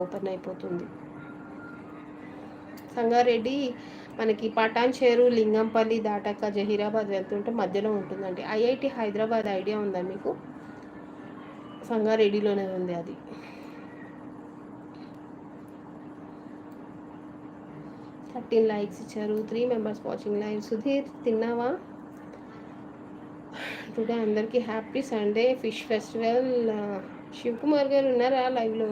Open అయిపోతుంది. సంగారెడ్డి మనకి పటాన్ చెరు లింగంపల్లి దాటాక జహీరాబాద్ వెళ్తుంటే మధ్యలో ఉంటుందండి. ఐఐటి హైదరాబాద్ ఐడియా ఉందా మీకు? సంగారెడ్డిలోనే ఉంది అది. లైక్స్ ఇచ్చారు. 3 మెంబర్స్ వాచింగ్ లైవ్. సుధీర్ తిన్నావా? టుడే అందరికీ happy Sunday. Fish festival. Shivakumar garu ఉన్నారా లైవ్లో?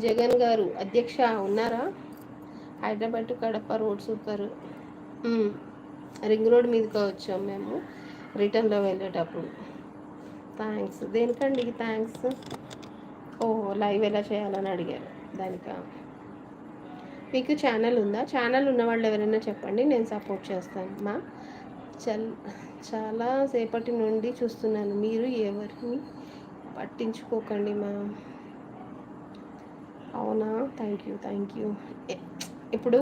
జగన్ గారు అధ్యక్ష ఉన్నారా? Hyderabad to Kadapa road super. Ring road మీదకి వచ్చాం మేము రిటర్న్లో వెళ్ళేటప్పుడు. థ్యాంక్స్. దేనికండి థ్యాంక్స్? ఓహో, లైవ్ ఎలా చేయాలని అడిగారు దానిక. మీకు ఛానల్ ఉందా? ఛానల్ ఉన్న వాళ్ళు ఎవరైనా చెప్పండి, నేను సపోర్ట్ చేస్తాను. చల్ చాలా సేపటి నుండి చూస్తున్నాను, మీరు ఎవరిని పట్టించుకోకండి మా. అవునా, థ్యాంక్ యూ. ఇప్పుడు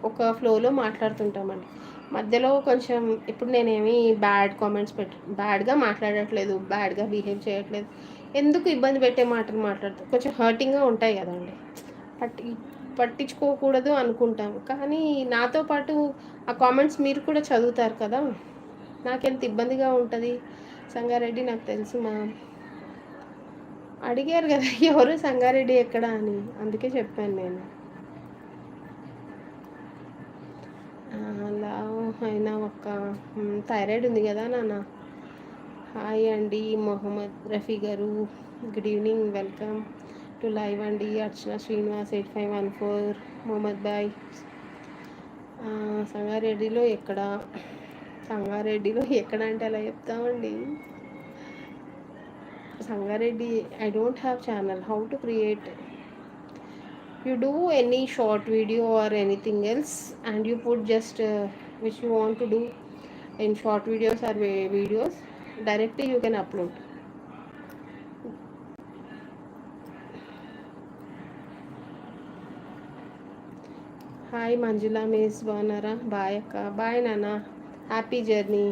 ఒక ఫ్లోలో మాట్లాడుతుంటామండి, మధ్యలో కొంచెం ఇప్పుడు నేనేమి బ్యాడ్గా మాట్లాడట్లేదు, బ్యాడ్గా బిహేవ్ చేయట్లేదు. ఎందుకు ఇబ్బంది పెట్టే మాటలు మాట్లాడుతూ కొంచెం హర్టింగ్గా ఉంటాయి కదండి. పట్టి పట్టించుకోకూడదు అనుకుంటాం, కానీ నాతో పాటు ఆ కామెంట్స్ మీరు కూడా చదువుతారు కదా, నాకెంత ఇబ్బందిగా ఉంటుంది. సంగారెడ్డి నాకు తెలుసు మా. అడిగారు కదా ఎవరు సంగారెడ్డి ఎక్కడ అని, అందుకే చెప్పాను నేను. అలా అయినా ఒక థైరాయిడ్ ఉంది కదా నాన్న. హాయ్ అండి మొహమ్మద్ రఫీ గారు, good evening, welcome to live అండి. అర్చన శ్రీనివాస్ 8514 మొహమ్మద్ బాయ్. సంగారెడ్డిలో ఎక్కడ? సంగారెడ్డిలో ఎక్కడ అంటే అలా చెప్తామండి. Sangareddy I don't have channel. How to create? You do any short video or anything else and you put just which you want to do in short videos or videos, directly you can upload. Hi Manjula miss, బాగున్నారా? Bye అక్క. Bye నాన్న, happy journey.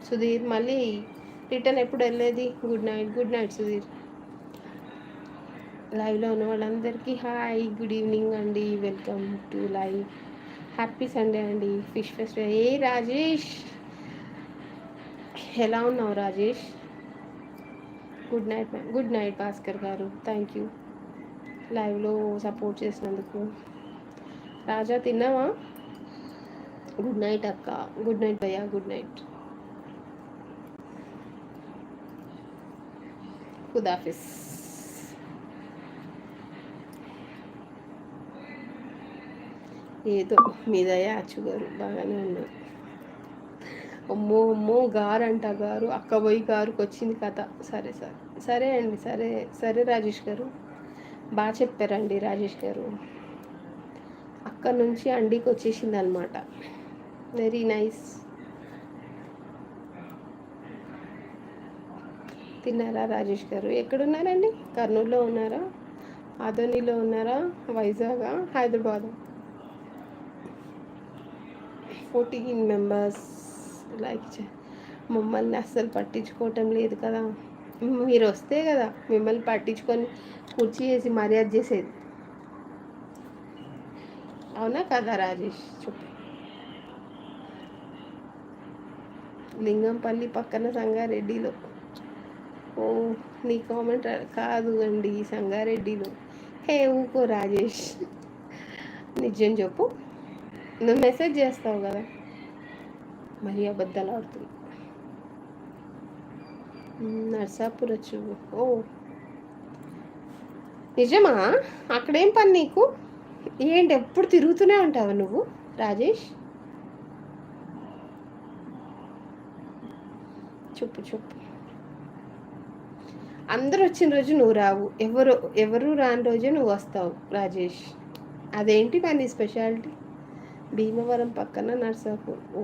Sudheer మళ్ళీ return ఎప్పుడు వెళ్ళేది? Good night Sudheer. లైవ్లో ఉన్న వాళ్ళందరికీ hi, good evening అండి, welcome to live. Happy Sunday అండి. Fish festival. రాజేష్, ఎలా ఉన్నావు Rajesh? Good night ma'am. Good night Bhaskar garu, thank you లైవ్లో సపోర్ట్ చేసినందుకు. రాజా తిన్నావా? గుడ్ నైట్ అక్క. గుడ్ నైట్ భయ్యా, గుడ్ నైట్. ఖుదాఫిస్. ఏదో మీదయ్యా అచ్చు గారు బాగానే ఉన్నారు. అమ్మో గారు అక్క పోయి గారుకు వచ్చింది కథ. సరే అండి, సరే రాజేష్ గారు, బాగా చెప్పారండి రాజేష్ గారు. అక్కడ నుంచి అండికి వచ్చేసింది అనమాట. Very nice. తిన్నారా రాజేష్ గారు? ఎక్కడున్నారండి? కర్నూలులో ఉన్నారా? ఆదోనిలో ఉన్నారా? వైజాగ్, హైదరాబాద్? 14 మెంబర్స్ లైక్ మమ్మల్ని అస్సలు పట్టించుకోవటం లేదు కదా. మీరు వస్తే కదా మిమ్మల్ని పట్టించుకొని కుర్చీ వేసి మర్యాద చేసేది. అవునా కదా రాజేష్? చెప్పు. లింగంపల్లి పక్కన సంగారెడ్డిలో. ఓ, నీ కామెంట్ కాదు అండి, సంగారెడ్డిలో. హే ఊకో రాజేష్, నిజం చెప్పు. నువ్వు మెసేజ్ చేస్తావు కదా, మరి అబద్ధాలు ఆడుతుంది. నర్సాపూర్ వచ్చు. ఓ నిజమా? అక్కడేం పని నీకు? ఏంటి ఎప్పుడు తిరుగుతూనే ఉంటావా నువ్వు రాజేష్? చెప్పు. అందరూ వచ్చిన రోజు నువ్వు రావు, ఎవరు రాని రోజే నువ్వు వస్తావు రాజేష్. అదేంటి పని స్పెషాలిటీ? భీమవరం పక్కన నర్సాపూర్. ఓ,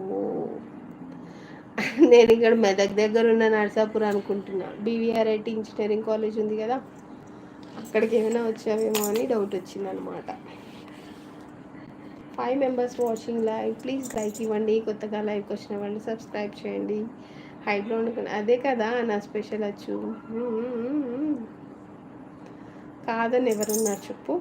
నేను ఇక్కడ మెదక్ దగ్గర ఉన్న నర్సాపూర్ అనుకుంటున్నా. బీవీఆర్ఐటి ఇంజనీరింగ్ కాలేజ్ ఉంది కదా, అక్కడికి ఏమైనా వచ్చావేమో అని డౌట్ వచ్చిందనమాట. 5 members watching live. Please like ఇవ్వండి. కొత్తగా లైవ్కి వచ్చిన వాళ్ళు సబ్స్క్రైబ్ చేయండి. హైబ్రౌండ్ అదే కదా నా స్పెషల్ వచ్చు. కాదని ఎవరున్నారు చెప్పు.